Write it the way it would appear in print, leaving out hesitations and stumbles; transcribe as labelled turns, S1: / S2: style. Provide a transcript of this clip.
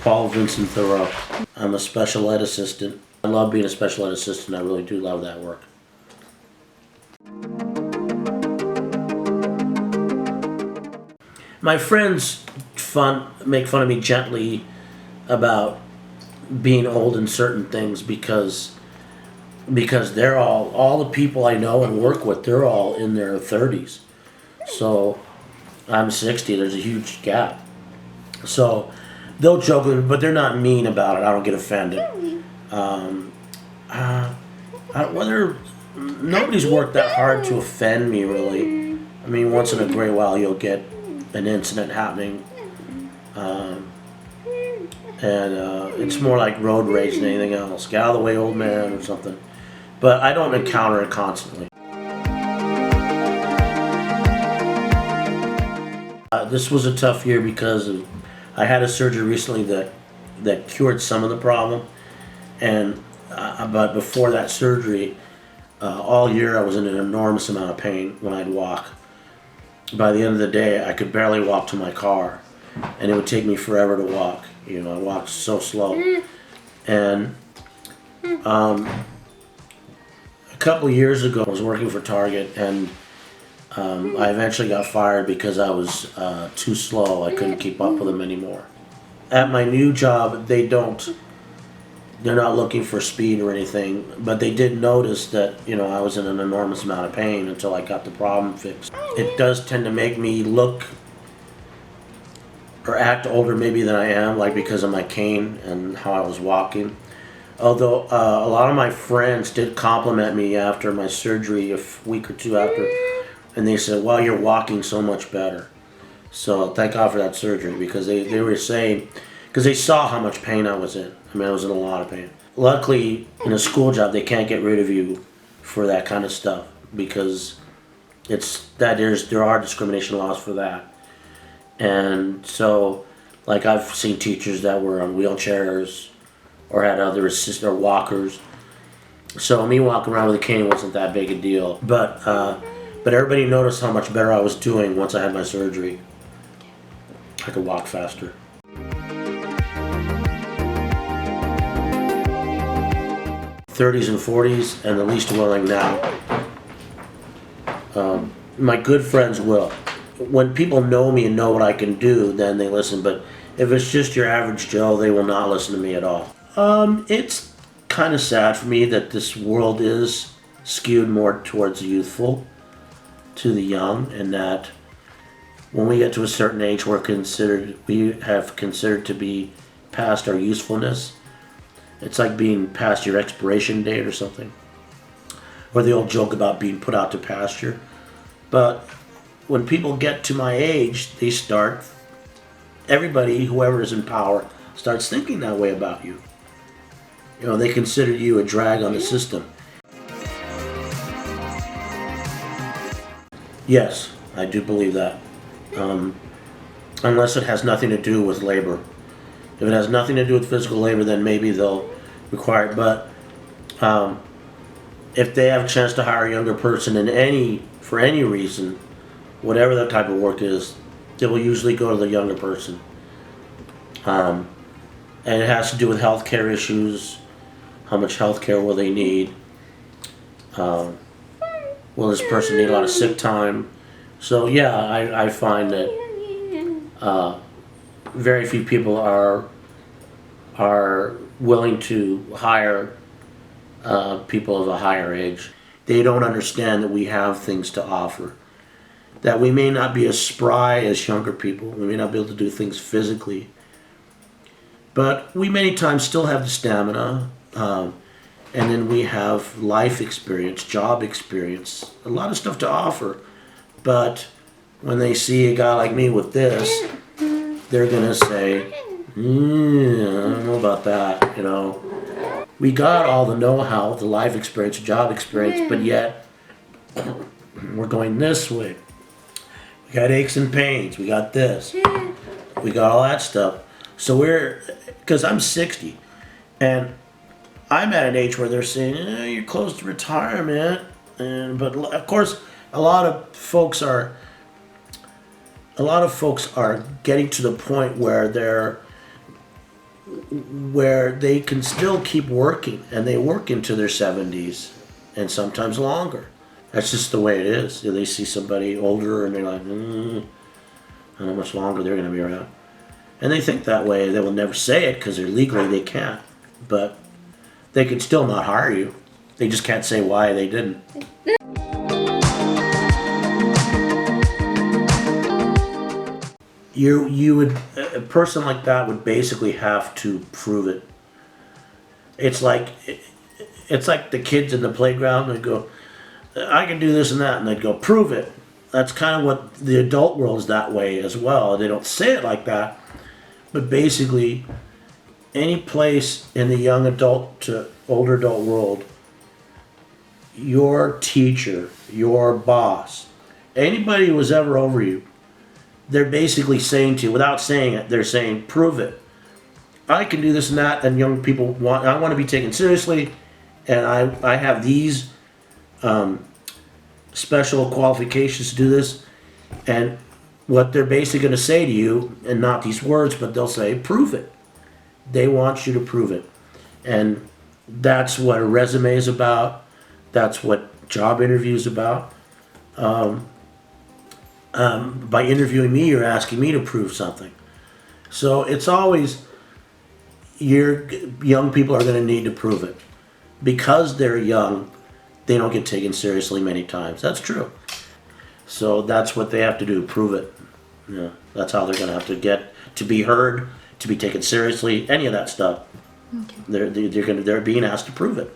S1: Paul Vincent Thiroux. I'm a special ed assistant. I love being a special ed assistant. I really do love that work. My friends make fun of me gently about being old in certain things because they're all the people I know and work with, they're all in their 30s. So I'm 60, there's a huge gap. So they'll joke, but they're not mean about it. I don't get offended. Nobody's worked that hard to offend me, really. I mean, once in a great while you'll get an incident happening. It's more like road rage than anything else. Get out of the way, old man, or something. But I don't encounter it constantly. This was a tough year because I had a surgery recently that cured some of the problem, but before that surgery, all year I was in an enormous amount of pain when I'd walk. By the end of the day, I could barely walk to my car, and it would take me forever to walk. You know, I walked so slow. And a couple years ago, I was working for Target, and I eventually got fired because I was too slow. I couldn't keep up with them anymore. At my new job, they're not looking for speed or anything, but they did notice that, I was in an enormous amount of pain until I got the problem fixed. It does tend to make me look or act older maybe than I am, like because of my cane and how I was walking. Although a lot of my friends did compliment me after my surgery a week or two after, and they said, "Well, you're walking so much better." So thank God for that surgery, because they were saying, because they saw how much pain I was in. I mean, I was in a lot of pain. Luckily, in a school job, they can't get rid of you for that kind of stuff, because there are discrimination laws for that. And so, like, I've seen teachers that were on wheelchairs or had other assistant or walkers. So me walking around with a cane wasn't that big a deal. But everybody noticed how much better I was doing once I had my surgery. I could walk faster. '30s and '40s, and the least willing now. My good friends will. When people know me and know what I can do, then they listen. But if it's just your average Joe, they will not listen to me at all. It's kind of sad for me that this world is skewed more towards the youthful, to the young, and that when we get to a certain age, we have considered to be past our usefulness. It's like being past your expiration date or something. Or the old joke about being put out to pasture. But when people get to my age, everybody, whoever is in power, starts thinking that way about you. They consider you a drag on the system. Yes, I do believe that. Unless it has nothing to do with labor. If it has nothing to do with physical labor, then maybe they'll require it. But if they have a chance to hire a younger person for any reason, whatever that type of work is, they will usually go to the younger person. And it has to do with healthcare issues. How much healthcare will they need? Will this person need a lot of sick time? So yeah, I find that very few people are willing to hire people of a higher age. They don't understand that we have things to offer. That we may not be as spry as younger people. We may not be able to do things physically. But we many times still have the stamina. And then we have life experience, job experience, a lot of stuff to offer. But when they see a guy like me with this, they're going to say, I don't know about that, We got all the know-how, the life experience, job experience, but yet we're going this way. We got aches and pains. We got this. We got all that stuff. So because I'm 60, and I'm at an age where they're saying, you're close to retirement. But of course, a lot of folks are getting to the point where where they can still keep working, and they work into their 70s and sometimes longer. That's just the way it is. They see somebody older and they're like, I don't know how much longer they're going to be around. And they think that way. They will never say it because they're legally they can't. But they can still not hire you. They just can't say why they didn't. You would, a person like that would basically have to prove it. It's like the kids in the playground. They go, I can do this and that, and they'd go, prove it. That's kind of what the adult world is that way as well. They don't say it like that, but basically, any place in the young adult to older adult world, your teacher, your boss, anybody who was ever over you, they're basically saying to you, without saying it, they're saying, prove it. I can do this and that, and young people I want to be taken seriously, and I have these special qualifications to do this. And what they're basically going to say to you, and not these words, but they'll say, prove it. They want you to prove it. And that's what a resume is about. That's what job interview is about. By interviewing me, you're asking me to prove something. So it's always, your young people are going to need to prove it. Because they're young, they don't get taken seriously many times. That's true. So that's what they have to do, prove it. Yeah, that's how they're going to have to get to be heard, to be taken seriously, any of that stuff. Okay. They're being asked to prove it.